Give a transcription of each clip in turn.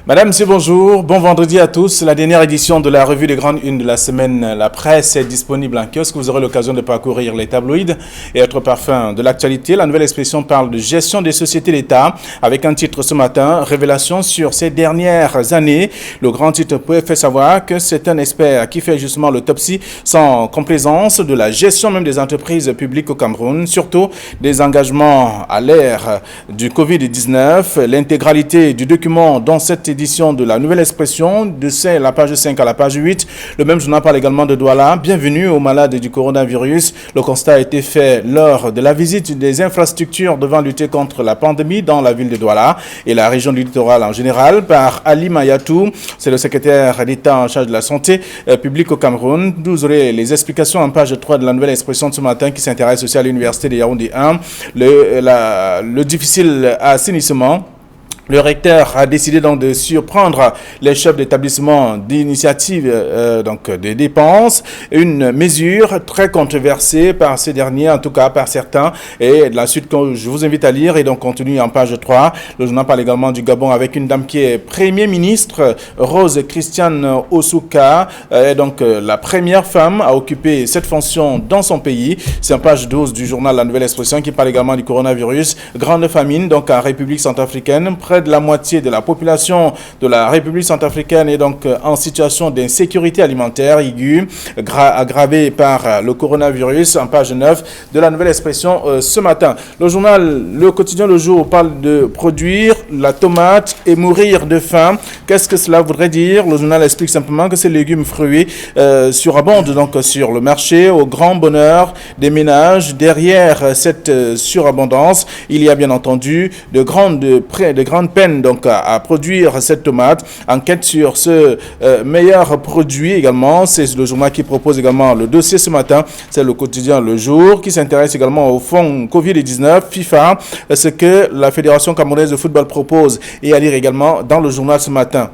Madame, monsieur, bonjour. Bon vendredi à tous. La dernière édition de la revue des grandes unes de la semaine La Presse est disponible en kiosque. Vous aurez l'occasion de parcourir les tabloïds et autres parfums de l'actualité. La nouvelle expression parle de gestion des sociétés d'État avec un titre ce matin, révélation sur ces dernières années. Le grand titre fait savoir que c'est un expert qui fait justement l'autopsie sans complaisance de la gestion même des entreprises publiques au Cameroun, surtout des engagements à l'ère du Covid-19. L'intégralité du document dans cette édition de la nouvelle expression, de la page 5 à la page 8. Le même journal parle également de Douala. Bienvenue aux malades du coronavirus. Le constat a été fait lors de la visite des infrastructures devant lutter contre la pandémie dans la ville de Douala et la région du littoral en général par Ali Mayatou. C'est le secrétaire d'État en charge de la santé publique au Cameroun. Vous aurez les explications en page 3 de la nouvelle expression de ce matin qui s'intéresse aussi à l'université de Yaoundé 1. Le difficile assainissement. Le recteur a décidé donc de surprendre les chefs d'établissement d'initiative des dépenses, une mesure très controversée par ces derniers, en tout cas par certains, et la suite que je vous invite à lire est donc contenue en page 3. Le journal parle également du Gabon avec une dame qui est Premier ministre, Rose Christiane Osuka, est donc la première femme à occuper cette fonction dans son pays. C'est en page 12 du journal La Nouvelle Expression qui parle également du coronavirus, grande famine donc en République centrafricaine, près de la moitié de la population de la République centrafricaine est donc en situation d'insécurité alimentaire aiguë, aggravée par le coronavirus, en page 9 de la nouvelle expression ce matin. Le journal Le Quotidien Le Jour parle de produire la tomate et mourir de faim. Qu'est-ce que cela voudrait dire? Le journal explique simplement que ces légumes fruits surabondent donc sur le marché au grand bonheur des ménages. Derrière cette surabondance, il y a bien entendu de grandes peine donc à produire cette tomate. Enquête sur ce meilleur produit également. C'est le journal qui propose également le dossier ce matin. C'est le quotidien Le Jour qui s'intéresse également au fonds Covid-19 FIFA, ce que la Fédération camerounaise de football propose et à lire également dans le journal ce matin.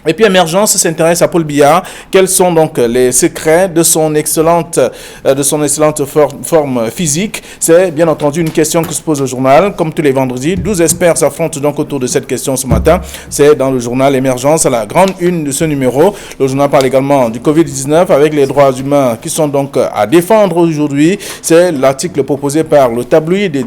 Et puis Émergence s'intéresse à Paul Biya. Quels sont donc les secrets de son excellente forme physique? C'est bien entendu une question que se pose le journal. Comme tous les vendredis, 12 experts s'affrontent donc autour de cette question ce matin. C'est dans le journal Émergence à la grande une de ce numéro. Le journal parle également du Covid-19 avec les droits humains qui sont donc à défendre aujourd'hui. C'est l'article proposé par le tabloïd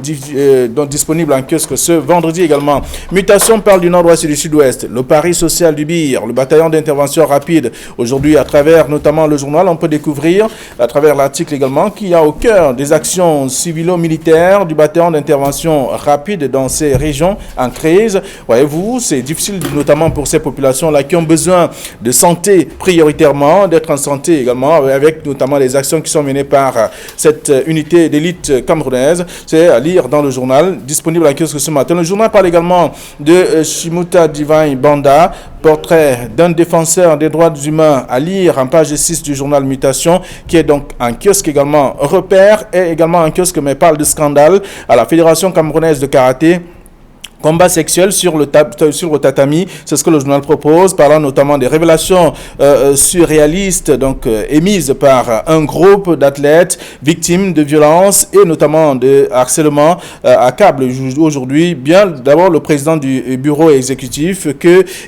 disponible en kiosque ce vendredi également. Mutation parle du nord-ouest et du sud-ouest. Le pari social du BIR. Le bataillon d'intervention rapide. Aujourd'hui, à travers notamment le journal, on peut découvrir, à travers l'article également, qu'il y a au cœur des actions civilo-militaires du bataillon d'intervention rapide dans ces régions en crise. Voyez-vous, c'est difficile, notamment pour ces populations-là qui ont besoin de santé prioritairement, d'être en santé également, avec notamment les actions qui sont menées par cette unité d'élite camerounaise. C'est à lire dans le journal, disponible en kiosque ce matin. Le journal parle également de Shimuta Divine Banda, portrait d'un défenseur des droits humains à lire en page 6 du journal Mutation, qui est donc en kiosque également. Repère est également en kiosque, mais parle de scandale à la Fédération camerounaise de karaté. Combat sexuel sur le tatami, c'est ce que le journal propose, parlant notamment des révélations surréalistes émises par un groupe d'athlètes victimes de violences et notamment de harcèlement accable aujourd'hui bien d'abord le président du bureau exécutif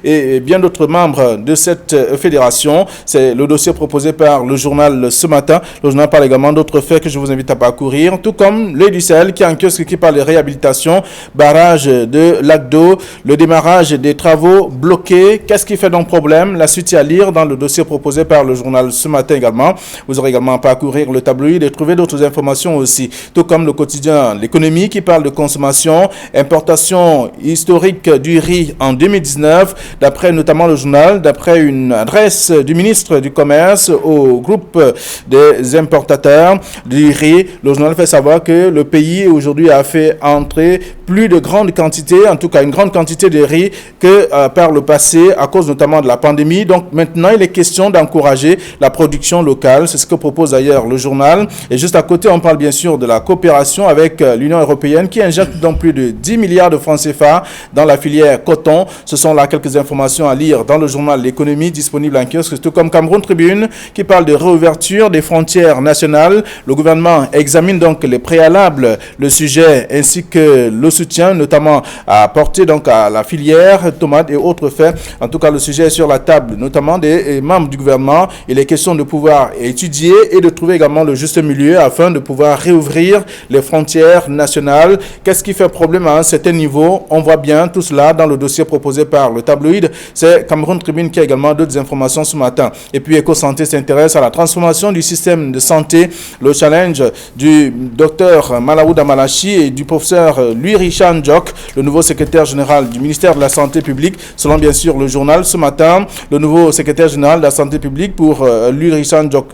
et bien d'autres membres de cette fédération. C'est le dossier proposé par le journal ce matin. Le journal parle également d'autres faits que je vous invite à parcourir, tout comme l'Edicel qui est en kiosque qui parle de réhabilitation, barrage de lac d'eau, le démarrage des travaux bloqués. Qu'est-ce qui fait donc problème? La suite est à lire dans le dossier proposé par le journal ce matin également. Vous aurez également à parcourir le tabloïd et trouver d'autres informations aussi, tout comme le quotidien L'économie qui parle de consommation, importation historique du riz en 2019, d'après notamment le journal, d'après une adresse du ministre du Commerce au groupe des importateurs du riz. Le journal fait savoir que le pays aujourd'hui a fait entrer plus de grandes quantités, en tout cas une grande quantité de riz que par le passé à cause notamment de la pandémie. Donc maintenant il est question d'encourager la production locale, c'est ce que propose d'ailleurs le journal. Et juste à côté on parle bien sûr de la coopération avec l'Union européenne qui injecte donc plus de 10 milliards de francs CFA dans la filière coton. Ce sont là quelques informations à lire dans le journal L'économie disponible en kiosque, tout comme Cameroun Tribune qui parle de réouverture des frontières nationales. Le gouvernement examine donc les préalables, le sujet ainsi que le soutien notamment à apporter donc à la filière tomate et autres faits. En tout cas, le sujet est sur la table, notamment des membres du gouvernement. Il est question de pouvoir étudier et de trouver également le juste milieu afin de pouvoir réouvrir les frontières nationales. Qu'est-ce qui fait problème à un certain niveau? On voit bien tout cela dans le dossier proposé par le tabloïd. C'est Cameroun Tribune qui a également d'autres informations ce matin. Et puis EcoSanté s'intéresse à la transformation du système de santé. Le challenge du docteur Malaouda Malachi et du professeur Louis Richard Ndjok, le nouveau secrétaire général du ministère de la Santé publique, selon bien sûr le journal ce matin. Le nouveau secrétaire général de la Santé publique pour Louis Richard Ndjok,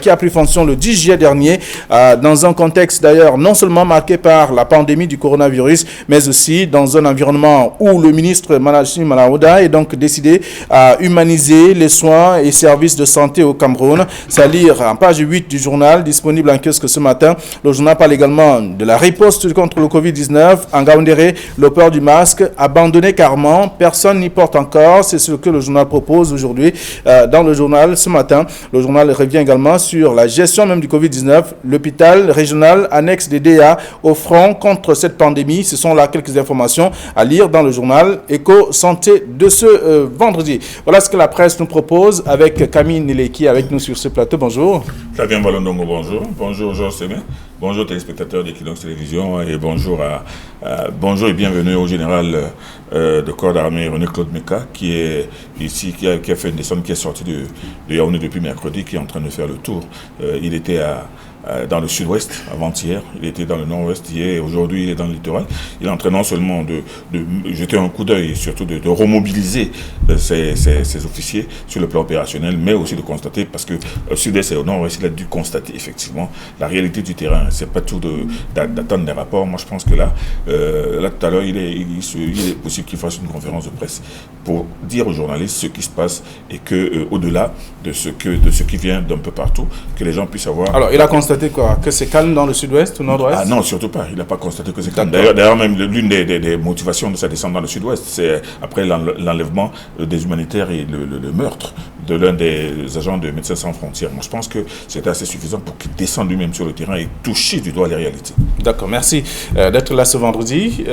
qui a pris fonction le 10 juillet dernier, dans un contexte d'ailleurs non seulement marqué par la pandémie du coronavirus, mais aussi dans un environnement où le ministre Malachi Malaouda est donc décidé à humaniser les soins et services de santé au Cameroun. C'est à lire en page 8 du journal, disponible en kiosque ce matin. Le journal parle également de la riposte contre le Covid-19. En Gaoundéré, le port du masque, abandonné carrément, personne n'y porte encore. C'est ce que le journal propose aujourd'hui dans le journal ce matin. Le journal revient également sur la gestion même du Covid-19. L'hôpital régional annexe des DA au front contre cette pandémie. Ce sont là quelques informations à lire dans le journal Éco-Santé de ce vendredi. Voilà ce que la presse nous propose avec Camille Néleki avec nous sur ce plateau. Bonjour. Flavien Balondongo, bonjour. Bonjour Georges Sémé. Bonjour téléspectateurs d'Equinox Télévision et bonjour et bienvenue au général de corps d'armée René Claude Meka qui est ici, qui a fait une descente, qui est sorti de Yaoundé depuis mercredi, qui est en train de faire le tour. Il était dans le sud-ouest avant-hier, il était dans le nord-ouest hier et aujourd'hui il est dans le littoral. Il est en train non seulement de jeter un coup d'œil et surtout de remobiliser ses officiers sur le plan opérationnel, mais aussi de constater, parce que au sud-est et au nord-ouest, il a dû constater effectivement la réalité du terrain. C'est pas tout d'attendre des rapports. Moi je pense que là tout à l'heure, il est possible qu'il fasse une conférence de presse pour dire aux journalistes ce qui se passe et que au-delà de ce qui vient d'un peu partout, que les gens puissent avoir... Alors, il a constaté quoi? Que c'est calme dans le sud-ouest ou nord-ouest? Ah non, surtout pas. Il n'a pas constaté que c'est calme. D'ailleurs, même l'une des motivations de sa descente dans le sud-ouest, c'est après l'enlèvement des humanitaires et le meurtre de l'un des agents de Médecins Sans Frontières. Moi, je pense que c'était assez suffisant pour qu'il descende lui-même sur le terrain et touche du doigt les réalités. D'accord, merci d'être là ce vendredi.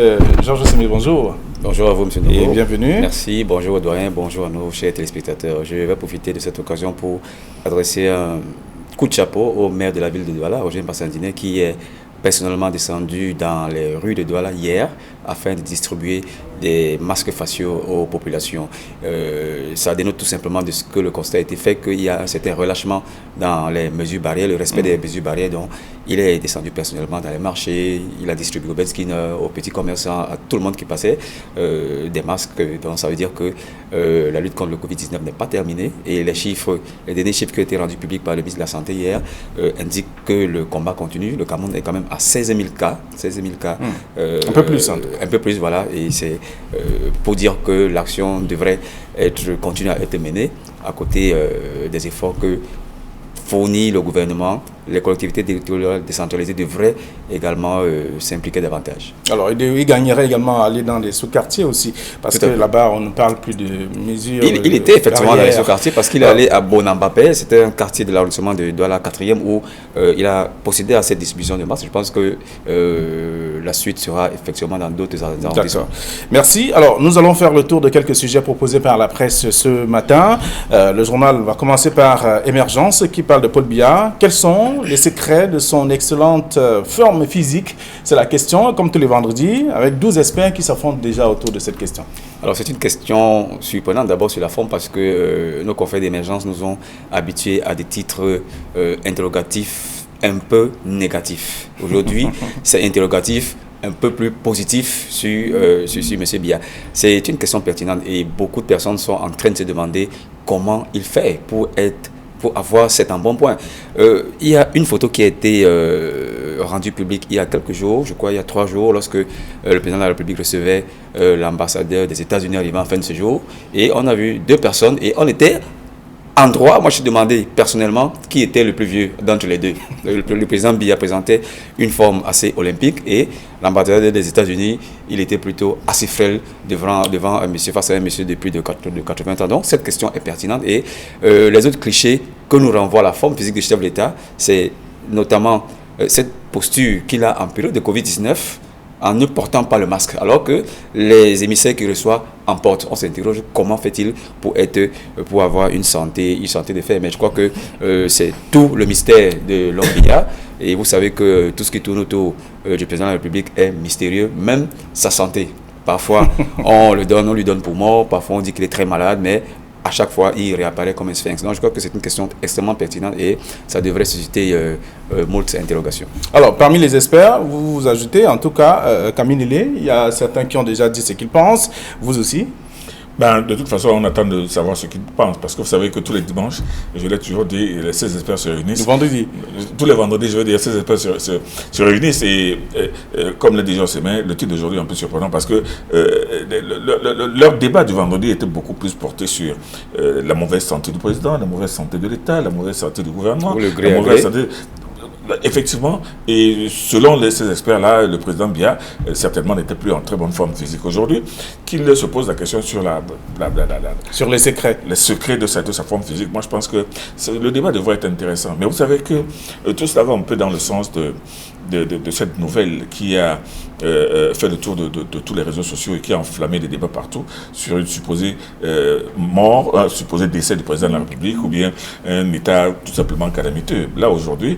Georges Sémé, bonjour. Bonjour à vous, M. Nogo. Et bienvenue. Merci, bonjour aux doyens, bonjour à nos chers téléspectateurs. Je vais profiter de cette occasion pour adresser un coup de chapeau au maire de la ville de Douala, Roger Bassandine, qui est personnellement descendu dans les rues de Douala hier afin de distribuer des masques faciaux aux populations. Ça dénote tout simplement de ce que le constat a été fait, qu'il y a un certain relâchement dans les mesures barrières, le respect des mesures barrières. Donc, il est descendu personnellement dans les marchés, il a distribué aux Benskin, aux petits commerçants, à tout le monde qui passait des masques. Donc, ça veut dire que la lutte contre le Covid-19 n'est pas terminée et les derniers chiffres qui ont été rendus publics par le ministre de la Santé hier indiquent que le combat continue. Le Cameroun est quand même à 16 000 cas. Un peu plus, en tout cas. Un peu plus, voilà. Et c'est pour dire que l'action devrait continuer à être menée à côté des efforts que fournit le gouvernement. Les collectivités territoriales décentralisées devraient également s'impliquer davantage. Alors, il gagnerait également à aller dans des sous-quartiers aussi, parce que là-bas, on ne parle plus de mesures. Il était effectivement dans les sous-quartiers parce qu'il est allé à Bonambapé, c'était un quartier de l'arrondissement de Douala 4e où il a procédé à cette distribution de masques. Je pense que la suite sera effectivement dans d'autres arrondissements. D'accord. Merci. Alors, nous allons faire le tour de quelques sujets proposés par la presse ce matin. Le journal va commencer par Émergence, qui parle de Paul Biya. Quels sont les secrets de son excellente forme physique? C'est la question, comme tous les vendredis, avec 12 experts qui s'affrontent déjà autour de cette question. Alors, c'est une question surprenante d'abord sur la forme parce que nos confrères d'Émergence nous ont habitués à des titres interrogatifs un peu négatifs. Aujourd'hui, c'est interrogatif un peu plus positif sur M. Biya. C'est une question pertinente et beaucoup de personnes sont en train de se demander comment il fait pour avoir cet embonpoint. Il y a une photo qui a été rendue publique il y a quelques jours, je crois il y a 3 jours, lorsque le président de la République recevait l'ambassadeur des États-Unis arrivant en fin de séjour. Et on a vu 2 personnes et on était en droit. Moi, je me suis demandé personnellement qui était le plus vieux d'entre les deux. Le président Biya présentait une forme assez olympique et l'ambassadeur des États-Unis, il était plutôt assez frêle devant un monsieur, face à un monsieur de plus de 80 ans. Donc, cette question est pertinente et les autres clichés que nous renvoie la forme physique du chef de l'État, c'est notamment cette posture qu'il a en période de Covid-19 en ne portant pas le masque, alors que les émissaires qui reçoivent en portent. On s'interroge comment fait-il pour avoir une santé de fer. Mais je crois que c'est tout le mystère de l'homme billard. Et vous savez que tout ce qui tourne autour du président de la République est mystérieux, même sa santé. Parfois, on lui donne pour mort, parfois on dit qu'il est très malade, mais à chaque fois, il réapparaît comme un sphinx. Donc, je crois que c'est une question extrêmement pertinente et ça devrait susciter moult interrogations. Alors, parmi les experts, vous ajoutez, en tout cas, Camille Nélé, il y a certains qui ont déjà dit ce qu'ils pensent, vous aussi. De toute façon, on attend de savoir ce qu'ils pensent, parce que vous savez que tous les dimanches, je l'ai toujours dit, les 16 experts se réunissent. Le vendredi. Tous les vendredis, je veux dire, 16 experts se réunissent et, comme l'a dit Josémin, le titre d'aujourd'hui est un peu surprenant parce que leur débat du vendredi était beaucoup plus porté sur la mauvaise santé du président, la mauvaise santé de l'État, la mauvaise santé du gouvernement, la mauvaise santé... Effectivement, et selon ces experts-là, le président Biya certainement n'était plus en très bonne forme physique aujourd'hui, qu'il se pose la question sur sur les secrets. Les secrets de sa forme physique. Moi, je pense que le débat devrait être intéressant. Mais vous savez que tout cela va un peu dans le sens de cette nouvelle qui a fait le tour de tous les réseaux sociaux et qui a enflammé les débats partout sur une supposée mort, un supposé décès du président de la République ou bien un état tout simplement calamiteux. Là, aujourd'hui,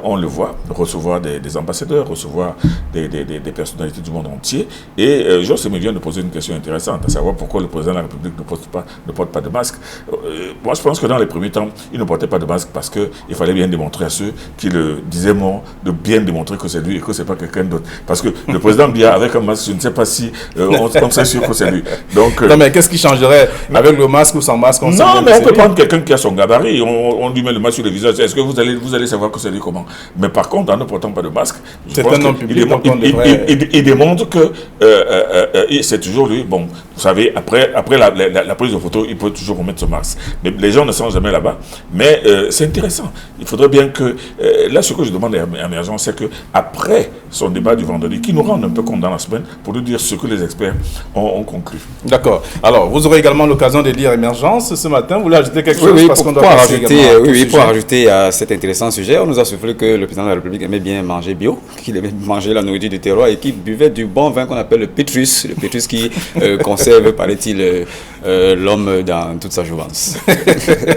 on le voit recevoir des ambassadeurs, recevoir des personnalités du monde entier. Et Josémin vient de poser une question intéressante, à savoir pourquoi le président de la République ne porte pas de masque. Moi, je pense que dans les premiers temps, il ne portait pas de masque parce qu'il fallait bien démontrer à ceux qui le disaient mort de bien démontrer que c'est lui et que ce n'est pas quelqu'un d'autre. Parce que le président Biya avec un masque, je ne sais pas si on serait sûr que c'est lui. Donc, non, mais qu'est-ce qui changerait avec le masque ou sans masque? Non, mais on peut prendre quelqu'un qui a son gabarit, on lui met le masque sur le visage. Est-ce que vous allez savoir que c'est lui comment? Mais par contre, en ne portant pas de masque, je pense qu'il démontre que c'est toujours lui. Bon, vous savez, après la prise de photo, il peut toujours remettre ce masque. Mais les gens ne sont jamais là-bas. Mais c'est intéressant. Il faudrait bien que... là, ce que je demande à Émergence, c'est qu'après son débat du vendredi, qu'il nous rende un peu compte dans la semaine pour nous dire ce que les experts ont conclu. D'accord. Alors, vous aurez également l'occasion de lire Émergence ce matin. Vous voulez ajouter quelque chose? Oui, parce qu'on doit pour rajouter à cet intéressant sujet, on nous a soufflé que le président de la République aimait bien manger bio, qu'il aimait manger la nourriture du terroir et qu'il buvait du bon vin qu'on appelle le Pétrus. Le Pétrus qui conserve, paraît-il, l'homme dans toute sa jouvence.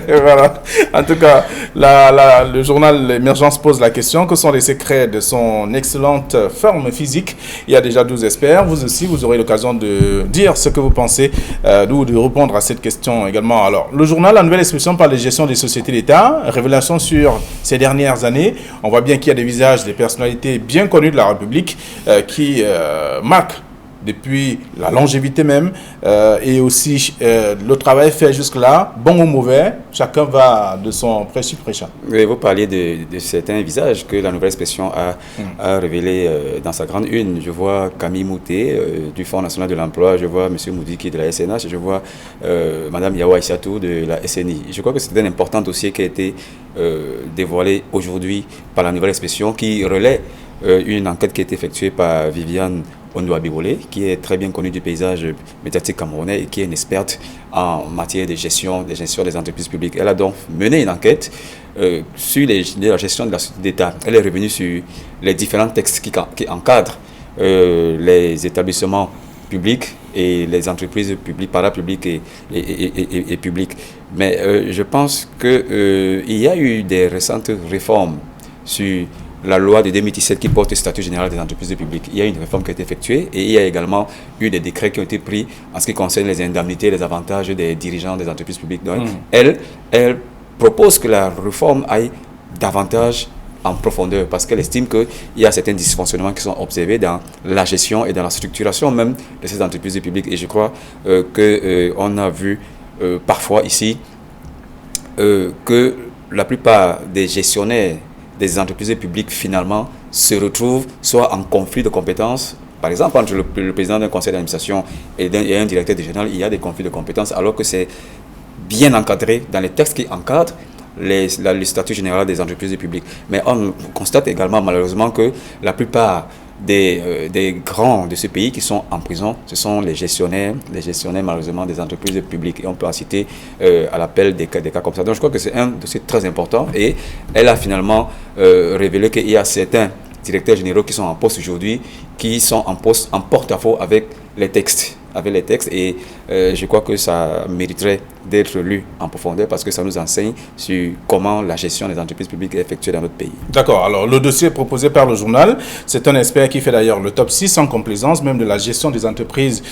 Voilà. En tout cas, le journal Émergence pose la question: que sont les secrets de son excellente forme physique? Il y a déjà 12 experts. Vous aussi, vous aurez l'occasion de dire ce que vous pensez ou de répondre à cette question également. Alors, le journal La Nouvelle Expression parle de gestion des sociétés d'État. Révélation sur ces dernières années. On voit bien qu'il y a des visages, des personnalités bien connues de la République qui marquent depuis la longévité même, et aussi le travail fait jusque-là, bon ou mauvais, chacun va de son précis prêchant. Oui, vous parliez de certains visages que la Nouvelle Expression a révélé dans sa grande une. Je vois Camille Mouté du Fonds national de l'emploi, je vois M. Moudiki de la SNH, je vois Mme Yawa Issatou de la SNI. Je crois que c'est un important dossier qui a été dévoilé aujourd'hui par la Nouvelle Expression, qui relaie une enquête qui a été effectuée par Viviane Ondouabibolé, qui est très bien connue du paysage médiatique camerounais et qui est une experte en matière de gestion des entreprises publiques. Elle a donc mené une enquête sur la gestion de la société d'État. Elle est revenue sur les différents textes qui encadrent les établissements publics et les entreprises publiques, parapubliques et publiques. Mais je pense qu'il y a eu des récentes réformes sur la loi de 2017 qui porte le statut général des entreprises publiques. Il y a une réforme qui a été effectuée et il y a également eu des décrets qui ont été pris en ce qui concerne les indemnités et les avantages des dirigeants des entreprises publiques. Donc, elle propose que la réforme aille davantage en profondeur parce qu'elle estime qu'il y a certains dysfonctionnements qui sont observés dans la gestion et dans la structuration même de ces entreprises publiques. Et je crois qu'on a vu parfois ici que la plupart des gestionnaires des entreprises publiques finalement se retrouvent soit en conflit de compétences. Par exemple, entre le président d'un conseil d'administration et un directeur général, il y a des conflits de compétences alors que c'est bien encadré dans les textes qui encadrent le statut général des entreprises publiques. Mais on constate également malheureusement que la plupart des grands de ce pays qui sont en prison, ce sont les gestionnaires malheureusement des entreprises publiques. Et on peut en citer à l'appel des cas comme ça. Donc je crois que c'est un dossier très important et elle a finalement révélé qu'il y a certains directeurs généraux qui sont en poste aujourd'hui, qui sont en poste en porte-à-faux avec les textes. Et je crois que ça mériterait d'être lu en profondeur parce que ça nous enseigne sur comment la gestion des entreprises publiques est effectuée dans notre pays. D'accord. Alors, le dossier proposé par le journal, c'est un expert qui fait d'ailleurs le top 6 sans complaisance, même de la gestion des entreprises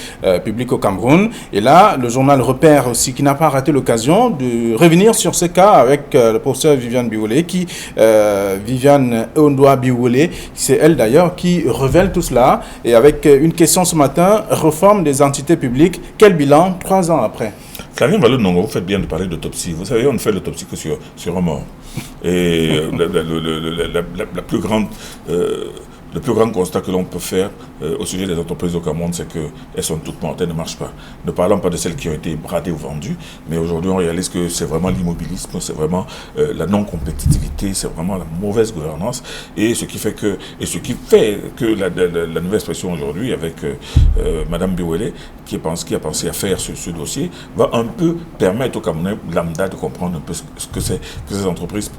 publiques au Cameroun. Et là, le journal repère aussi qu'il n'a pas raté l'occasion de revenir sur ce cas avec le professeur Viviane Biwole, Viviane Ondoa Biwole, c'est elle d'ailleurs qui révèle tout cela. Et avec une question ce matin, réforme des entités publiques, quel bilan 3 ans après? Karine Valou-Nongo, vous faites bien de parler d'autopsie. Vous savez, on ne fait l'autopsie que sur un mort. Et le plus grand constat que l'on peut faire au sujet des entreprises au Cameroun, c'est qu'elles sont toutes mortes, elles ne marchent pas. Ne parlons pas de celles qui ont été bradées ou vendues, mais aujourd'hui on réalise que c'est vraiment l'immobilisme, c'est vraiment la non-compétitivité, c'est vraiment la mauvaise gouvernance, et ce qui fait que la nouvelle expression aujourd'hui avec Madame Biwole, qui a pensé à faire ce dossier, va un peu permettre aux Camerounais lambda de comprendre un peu ce que c'est que ces entreprises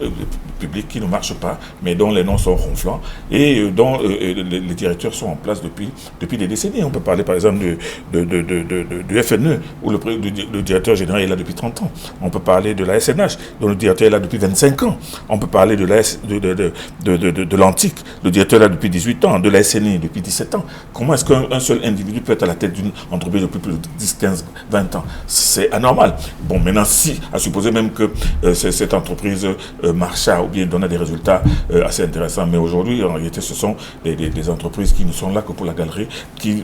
publiques qui ne marchent pas, mais dont les noms sont ronflants, et dont les directeurs sont en place depuis des décennies. On peut parler par exemple du FNE, où le directeur général est là depuis 30 ans. On peut parler de la SNH, dont le directeur est là depuis 25 ans. On peut parler de l'Antique, le directeur est là depuis 18 ans, de la SNI depuis 17 ans. Comment est-ce qu'un seul individu peut être à la tête d'une entreprise depuis plus de 10, 15, 20 ans? C'est anormal. Bon, maintenant, à supposer même que cette entreprise marcha ou bien donna des résultats assez intéressants, mais aujourd'hui, en réalité, ce sont des entreprises qui ne sont là que pour la galerie, qui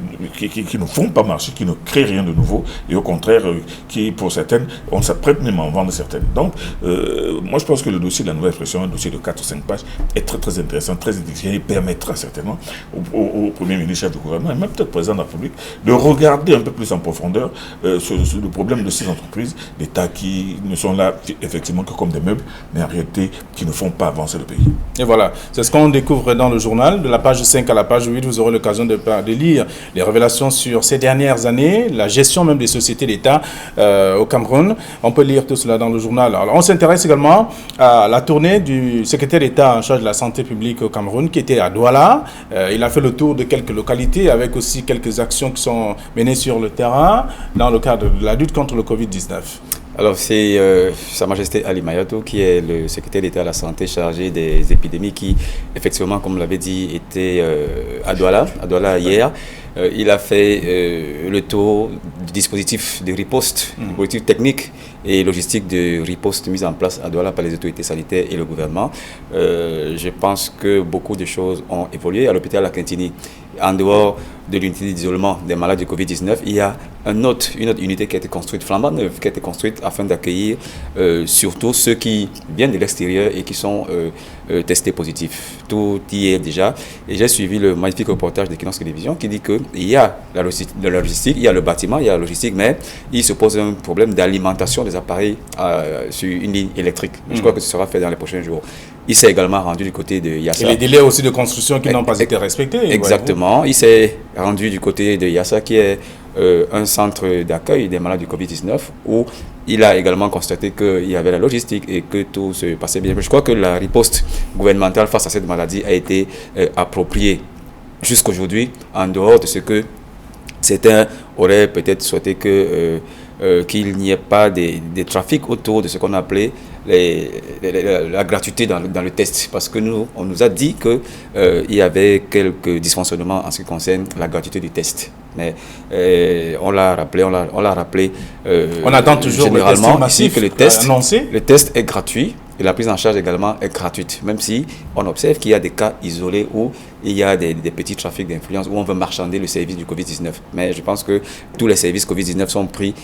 ne font pas marcher, qui ne créent rien de nouveau, et au contraire, qui, pour certaines, on s'apprête même à en vendre certaines. Donc, moi, je pense que le dossier de la nouvelle expression, un dossier de 4 ou 5 pages, est très, très intéressant, très édifiant, et permettra certainement au Premier ministre, chef du gouvernement, et même peut-être président de la République, de regarder un peu plus en profondeur sur le problème de ces entreprises d'État qui ne sont là, effectivement, que comme des meubles, mais en réalité, qui ne font pas avancer le pays. Et voilà, c'est ce qu'on découvre dans le journal. De la page 5 à la page 8, vous aurez l'occasion de lire les révélations sur ces dernières années, la gestion même des sociétés d'État au Cameroun. On peut lire tout cela dans le journal. Alors, on s'intéresse également à la tournée du secrétaire d'État en charge de la santé publique au Cameroun, qui était à Douala. Il a fait le tour de quelques localités avec aussi quelques actions qui sont menées sur le terrain dans le cadre de la lutte contre le Covid-19. Alors, c'est Sa Majesté Ali Mayato qui est le secrétaire d'État à la santé chargé des épidémies qui, effectivement, comme vous l'avez dit, était à Douala hier. Il a fait le tour du dispositif de riposte, du dispositif technique et logistique de riposte mis en place à Douala par les autorités sanitaires et le gouvernement. Je pense que beaucoup de choses ont évolué. À l'hôpital La Quintini, en dehors de l'unité d'isolement des malades du Covid-19, il y a une autre unité qui a été construite, flambant neuve, qui a été construite afin d'accueillir surtout ceux qui viennent de l'extérieur et qui sont testés positifs. Tout y est déjà. Et j'ai suivi le magnifique reportage de Kinox Télévision qui dit qu'il y a la logistique, il y a le bâtiment, il y a la logistique, mais il se pose un problème d'alimentation des appareils sur une ligne électrique. Je crois que ce sera fait dans les prochains jours. Il s'est également rendu du côté de Yassa. Et les délais aussi de construction qui n'ont pas été respectés. Exactement. Il s'est rendu du côté de Yassa, qui est un centre d'accueil des malades du Covid-19, où il a également constaté qu'il y avait la logistique et que tout se passait bien. Je crois que la riposte gouvernementale face à cette maladie a été appropriée jusqu'aujourd'hui, en dehors de ce que certains auraient peut-être souhaité qu'il n'y ait pas de trafic autour de ce qu'on appelait la gratuité dans le test, parce que on nous a dit qu'il y avait quelques dysfonctionnements en ce qui concerne la gratuité du test. Mais on l'a rappelé. On attend toujours généralement massif que le test est gratuit et la prise en charge également est gratuite, même si on observe qu'il y a des cas isolés où il y a des petits trafics d'influence, où on veut marchander le service du Covid-19. Mais je pense que tous les services Covid-19 sont pris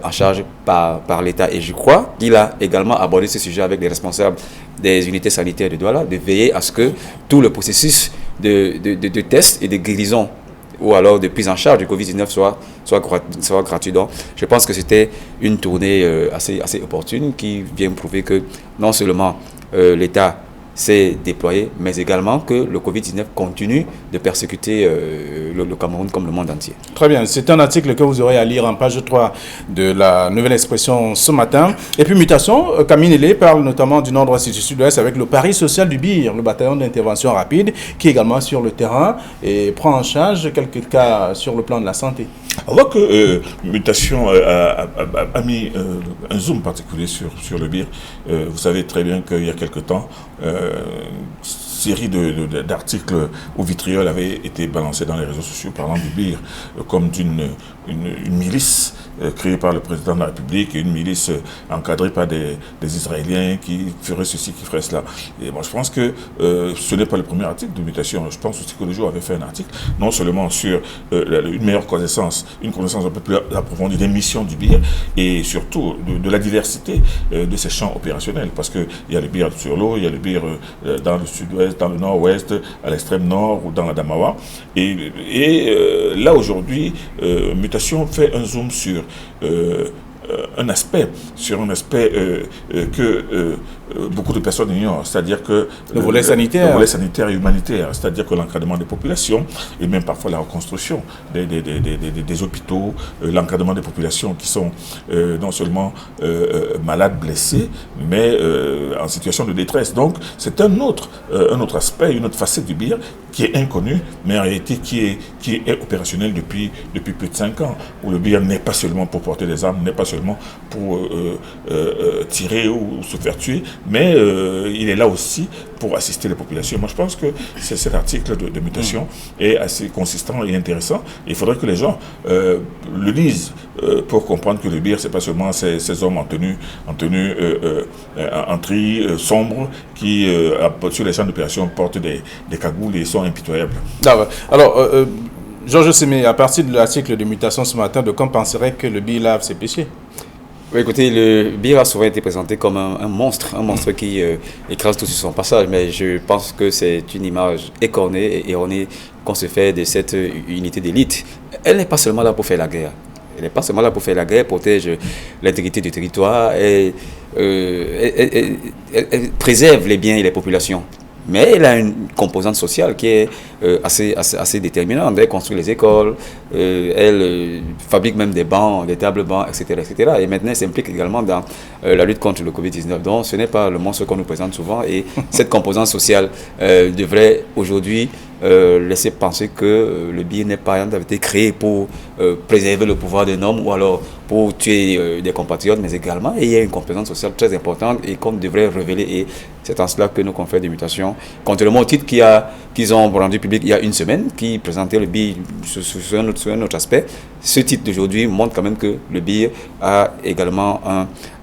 en charge par l'État. Et je crois qu'il a également abordé ce sujet avec les responsables des unités sanitaires de Douala, de veiller à ce que tout le processus de tests et de guérison ou alors de prise en charge du Covid-19 soit gratuit. Donc, je pense que c'était une tournée assez opportune qui vient prouver que non seulement l'État s'est déployé, mais également que le Covid-19 continue de persécuter le Cameroun comme le monde entier. Très bien, c'est un article que vous aurez à lire en page 3 de la Nouvelle Expression ce matin. Et puis mutation, Camille Nélé parle notamment du nord-ouest et du sud-ouest avec le Paris social du BIR, le bataillon d'intervention rapide, qui est également sur le terrain et prend en charge quelques cas sur le plan de la santé. On voit que Mutation a mis un zoom particulier sur le BIR. Vous savez très bien qu'il y a quelque temps, série d'articles où vitriol avait été balancé dans les réseaux sociaux parlant du BIR comme d'une milice créée par le président de la République, une milice encadrée par des Israéliens qui feraient ceci, qui feraient cela. Et moi, je pense que ce n'est pas le premier article de Mutation. Je pense aussi que le jour avait fait un article, non seulement sur une meilleure connaissance, une connaissance un peu plus approfondie des missions du BIR et surtout de la diversité de ses champs opérationnels. Parce qu'il y a le BIR sur l'eau, il y a le BIR dans le sud-ouest, dans le nord-ouest, à l'extrême nord ou dans la Damawa. Et là, aujourd'hui, Mutation fait un zoom sur un aspect que beaucoup de personnes ignorent, c'est-à-dire que le volet sanitaire et humanitaire, c'est-à-dire que l'encadrement des populations et même parfois la reconstruction des hôpitaux, l'encadrement des populations qui sont non seulement malades, blessées, mais en situation de détresse. Donc c'est un autre aspect, une autre facette du BIR qui est inconnue, mais en réalité qui est opérationnel depuis plus de 5 ans, où le BIR n'est pas seulement pour porter des armes, n'est pas seulement pour tirer ou se faire tuer, mais il est là aussi pour assister les populations. Moi, je pense que cet article de Mutation est assez consistant et intéressant. Il faudrait que les gens le lisent pour comprendre que le BIR, c'est pas seulement ces hommes en tenue sombre qui, sur les champs d'opération, portent des cagoules et sont impitoyables. Alors, Georges Sémé, à partir de l'article de Mutation ce matin, de quand penserait que le BIR lave ses péchés? Oui, écoutez, le BIR a souvent été présenté comme un monstre qui écrase tout sur son passage, mais je pense que c'est une image écornée et erronée qu'on se fait de cette unité d'élite. Elle n'est pas seulement là pour faire la guerre. Elle n'est pas seulement là pour faire la guerre, protège l'intégrité du territoire, elle préserve les biens et les populations. Mais elle a une composante sociale qui est assez déterminante. Elle construit les écoles, elle fabrique même des bancs, des tables bancs, etc., etc. Et maintenant, elle s'implique également dans la lutte contre le Covid-19. Donc, ce n'est pas le monstre qu'on nous présente souvent. Et cette composante sociale devrait aujourd'hui laisser penser que le BIR n'est pas été créé pour préserver le pouvoir d'un homme ou alors pour tuer des compatriotes, mais également il y a une composante sociale très importante et qu'on devrait révéler. Et c'est en cela que nos confrères de Mutation, contrairement au titre qu'ils ont rendu public il y a une semaine, qui présentait le BIR sur un autre aspect, ce titre d'aujourd'hui montre quand même que le BIR a également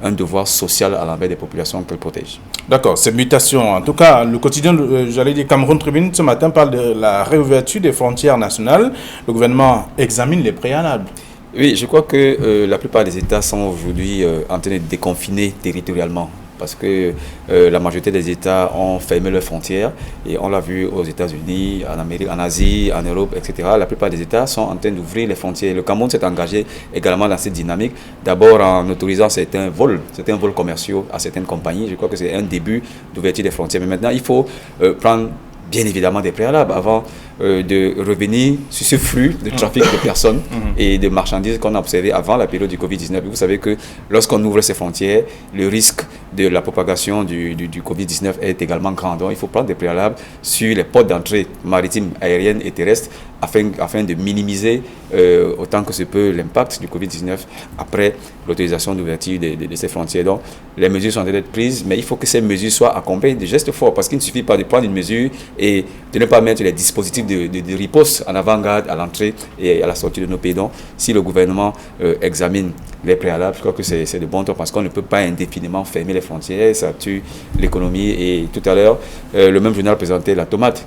un devoir social à l'envers des populations qu'elle protège. D'accord, c'est Mutation. En tout cas, le quotidien, Cameroun Tribune, ce matin, parle de la réouverture des frontières nationales. Le gouvernement examine les préalables. Oui, je crois que la plupart des États sont aujourd'hui en train de déconfiner territorialement. Parce que la majorité des États ont fermé leurs frontières et on l'a vu aux États-Unis, en Amérique, en Asie, en Europe, etc. La plupart des États sont en train d'ouvrir les frontières. Le Cameroun s'est engagé également dans cette dynamique, d'abord en autorisant certains vols commerciaux à certaines compagnies. Je crois que c'est un début d'ouverture des frontières. Mais maintenant, il faut prendre bien évidemment des préalables avant de revenir sur ce flux de trafic de personnes et de marchandises qu'on a observé avant la période du Covid-19. Vous savez que lorsqu'on ouvre ces frontières, le risque de la propagation du Covid-19 est également grand. Donc il faut prendre des préalables sur les portes d'entrée maritimes, aériennes et terrestres afin de minimiser autant que se peut l'impact du Covid-19 après l'autorisation d'ouverture de ces frontières. Donc les mesures sont d'être prises, mais il faut que ces mesures soient accompagnées de gestes forts, parce qu'il ne suffit pas de prendre une mesure et de ne pas mettre les dispositifs de riposte en avant-garde à l'entrée et à la sortie de nos pays. Donc si le gouvernement examine les préalables, je crois que c'est de bon temps, parce qu'on ne peut pas indéfiniment fermer les frontières, ça tue l'économie. Et tout à l'heure, le même journal présentait la tomate.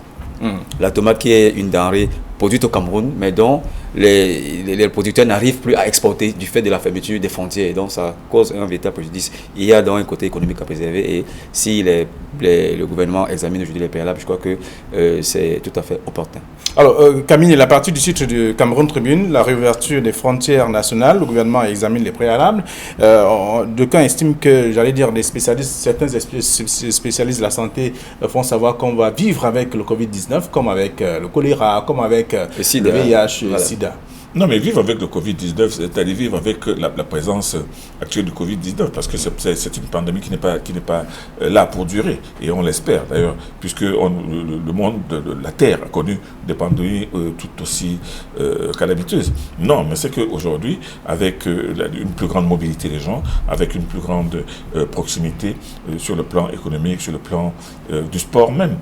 La tomate qui est une denrée produites au Cameroun, mais dont les producteurs n'arrivent plus à exporter du fait de la fermeture des frontières. Et donc, ça cause un véritable préjudice. Il y a donc un côté économique à préserver. Et si le gouvernement examine aujourd'hui les préalables, je crois que c'est tout à fait opportun. Alors, Camille, la partie du titre de Cameroun Tribune, la réouverture des frontières nationales, le gouvernement examine les préalables. D'aucuns estiment que, j'allais dire, certains spécialistes de la santé font savoir qu'on va vivre avec le Covid-19, comme avec le choléra, comme avec le VIH, le SIDA. Non, mais vivre avec le Covid-19, c'est-à-dire vivre avec la présence actuelle du Covid-19, parce que c'est une pandémie qui n'est pas là pour durer, et on l'espère d'ailleurs, puisque le monde, la Terre a connu des pandémies tout aussi calamiteuses. Non, mais c'est qu'aujourd'hui, avec une plus grande mobilité des gens, avec une plus grande proximité sur le plan économique, sur le plan du sport même,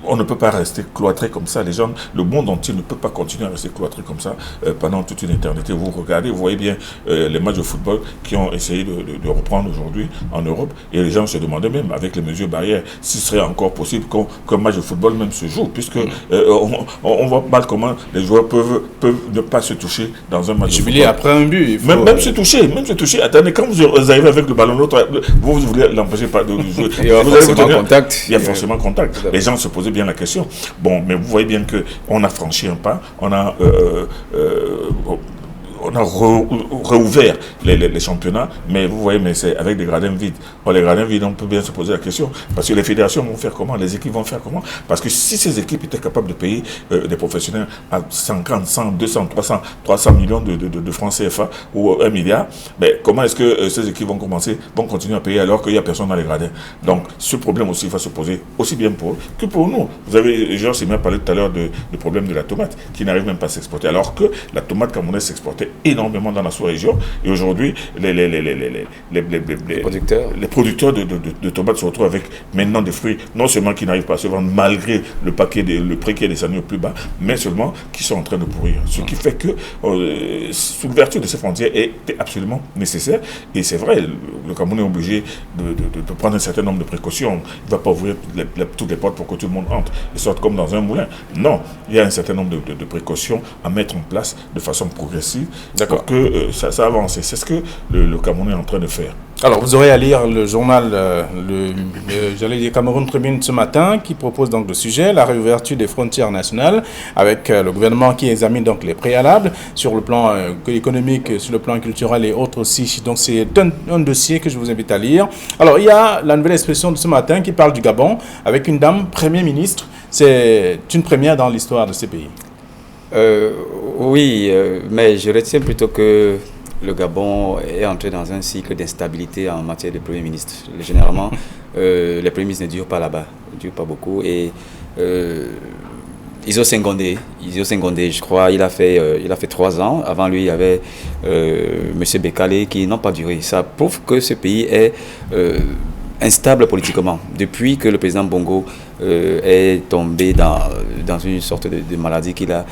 on ne peut pas rester cloîtré comme ça. Les gens, le monde entier ne peut pas continuer à rester cloîtré comme ça pendant toute une éternité. Vous regardez, vous voyez bien les matchs de football qui ont essayé de reprendre aujourd'hui en Europe, et les gens se demandaient même avec les mesures barrières s'il serait encore possible qu'un match de football même se joue, puisque on voit mal comment les joueurs peuvent ne pas se toucher dans un match de football. Après un but, il faut même se toucher. Attendez, quand vous arrivez avec le ballon, l'autre, vous voulez l'empêcher pas de jouer. Il y a forcément contact. Il y a forcément contact. Les gens se posaient bien la question. Bon, mais vous voyez bien qu'on a franchi un pas, on a réouvert les championnats, mais vous voyez, mais c'est avec des gradins vides. Bon, les gradins vides, on peut bien se poser la question, parce que les fédérations vont faire comment, les équipes vont faire comment? Parce que si ces équipes étaient capables de payer des professionnels à 50, 100, 200, 300 millions de francs CFA ou 1 milliard, mais comment est-ce que ces équipes vont continuer à payer alors qu'il n'y a personne dans les gradins? Donc, ce problème aussi va se poser aussi bien pour eux que pour nous. Vous avez, Georges s'est même parlé tout à l'heure du problème de la tomate, qui n'arrive même pas à s'exporter, alors que la tomate camerounaise s'exportait énormément dans la sous-région, et aujourd'hui les producteurs de tomates se retrouvent avec maintenant des fruits non seulement qui n'arrivent pas à se vendre malgré le prix qui est descendu au plus bas, mais seulement qui sont en train de pourrir. Ce qui fait que l'ouverture de ces frontières était absolument nécessaire, et c'est vrai, le Cameroun est obligé de prendre un certain nombre de précautions. Il ne va pas ouvrir toutes les portes pour que tout le monde entre et sorte comme dans un moulin. Non, il y a un certain nombre de précautions à mettre en place de façon progressive pour que ça avance. C'est ce que le Cameroun est en train de faire. Alors, vous aurez à lire le journal, j'allais dire Cameroun Tribune ce matin, qui propose donc le sujet, la réouverture des frontières nationales, avec le gouvernement qui examine donc les préalables sur le plan économique, sur le plan culturel et autres aussi. Donc, c'est un dossier que je vous invite à lire. Alors, il y a la nouvelle expression de ce matin qui parle du Gabon, avec une dame Premier ministre. C'est une première dans l'histoire de ces pays. Oui, mais je retiens plutôt que le Gabon est entré dans un cycle d'instabilité en matière de Premier ministre. Généralement, les Premiers ministres ne durent pas là-bas, ne durent pas beaucoup. Et Iso Senghondé, je crois, il a fait 3 ans. Avant lui, il y avait M. Bekale qui n'ont pas duré. Ça prouve que ce pays est instable politiquement. Depuis que le président Bongo est tombé dans une sorte de maladie qu'il a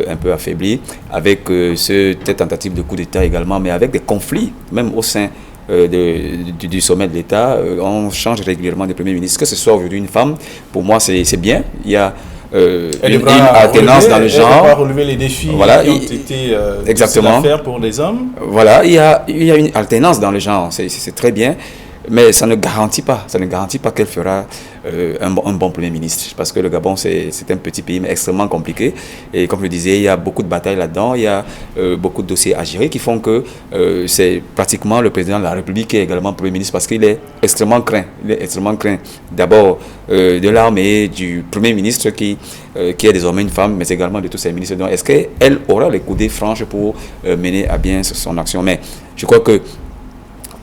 un peu affaibli, avec cette tentative de coup d'État également, mais avec des conflits, même au sein du sommet de l'État. On change régulièrement de Premier ministre. Que ce soit aujourd'hui une femme, pour moi c'est bien. Il y a une alternance dans le genre. Elle va relever les défis qui ont été exactement difficiles à faire pour les hommes. Voilà, il y a une alternance dans le genre, c'est très bien. Mais ça ne garantit pas qu'elle fera un bon Premier ministre. Parce que le Gabon, c'est un petit pays, mais extrêmement compliqué. Et comme je le disais, il y a beaucoup de batailles là-dedans. Il y a beaucoup de dossiers à gérer qui font que c'est pratiquement le président de la République qui est également Premier ministre, parce qu'il est extrêmement craint. D'abord de l'armée, du Premier ministre qui est désormais une femme, mais également de tous ses ministres. Donc, est-ce qu'elle aura les coudées franches pour mener à bien son action? Mais je crois que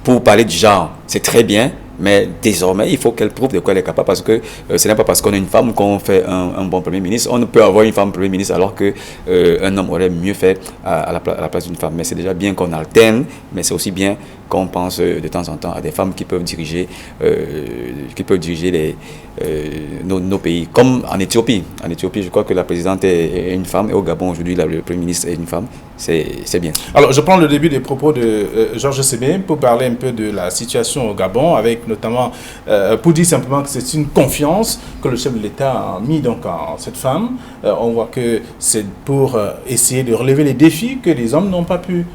pour parler du genre, c'est très bien, mais désormais, il faut qu'elle prouve de quoi elle est capable, parce que ce n'est pas parce qu'on a une femme qu'on fait un bon Premier ministre. On ne peut avoir une femme Premier ministre alors qu'un homme aurait mieux fait à la place d'une femme. Mais c'est déjà bien qu'on alterne, mais c'est aussi bien qu'on pense de temps en temps à des femmes qui peuvent diriger, nos pays. Comme en Éthiopie. En Éthiopie, je crois que la présidente est une femme, et au Gabon, aujourd'hui, le Premier ministre est une femme. C'est bien. Alors, je prends le début des propos de Georges Sémé pour parler un peu de la situation au Gabon, avec notamment, pour dire simplement que c'est une confiance que le chef de l'État a mis donc en cette femme. On voit que c'est pour essayer de relever les défis que les hommes n'ont pas pu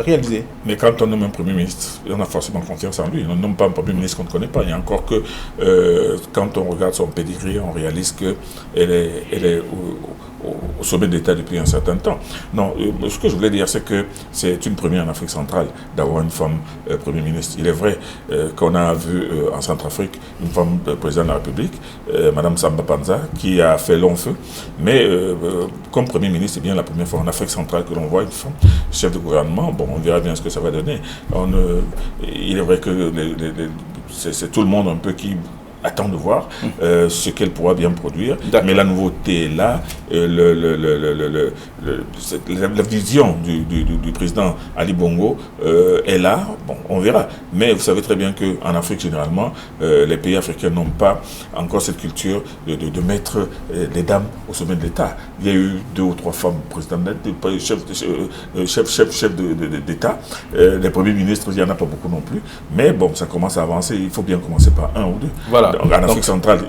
réaliser. Mais quand on nomme un Premier ministre, on a forcément confiance en lui. On ne nomme pas un Premier ministre qu'on ne connaît pas. Il y a encore que, quand on regarde son pedigree, on réalise qu'elle est au sommet d'État depuis un certain temps. Non, ce que je voulais dire, c'est que c'est une première en Afrique centrale d'avoir une femme Premier ministre. Il est vrai qu'on a vu en Centrafrique une femme présidente de la République, Madame Samba Panza, qui a fait long feu. Mais comme Premier ministre, c'est bien la première fois en Afrique centrale que l'on voit une femme chef de gouvernement. Bon, on verra bien ce que ça va donner. Il est vrai que c'est tout le monde un peu qui attend de voir ce qu'elle pourra bien produire. Mais la nouveauté est là. La vision du président Ali Bongo est là. Bon, on verra. Mais vous savez très bien qu'en Afrique, généralement, les pays africains n'ont pas encore cette culture de mettre les dames au sommet de l'État. Il y a eu 2 ou 3 femmes présidentes, chefs d'État. Les premiers ministres, il n'y en a pas beaucoup non plus. Mais bon, ça commence à avancer. Il faut bien commencer par 1 ou 2. Voilà. En Afrique centrale,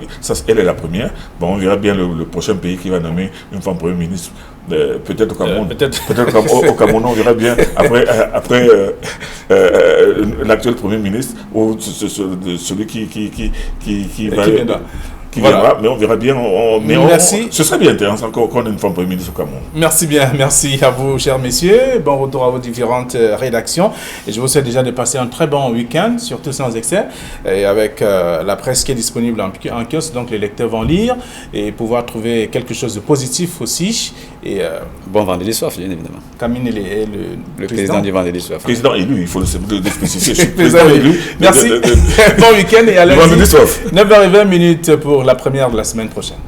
elle est la première. Bon, on verra bien le prochain pays qui va nommer une femme Premier ministre. Peut-être au Cameroun. Peut-être au Cameroun, on verra bien. Après l'actuel Premier ministre, ou celui qui viendra, mais on verra bien. Merci. Ce serait bien intéressant qu'on ait une femme Premier ministre au Cameroun. Merci bien, merci à vous, chers messieurs. Bon retour à vos différentes rédactions. Et je vous souhaite déjà de passer un très bon week-end, surtout sans excès, et avec la presse qui est disponible en kiosque, donc les lecteurs vont lire et pouvoir trouver quelque chose de positif aussi. Et, bon vendredi soir, bien évidemment. Camille est le président du vendredi soir. Président élu, il faut le spécifier. Je suis président élu. Merci. Bon week-end et à lundi. 9h20 pour la première de la semaine prochaine.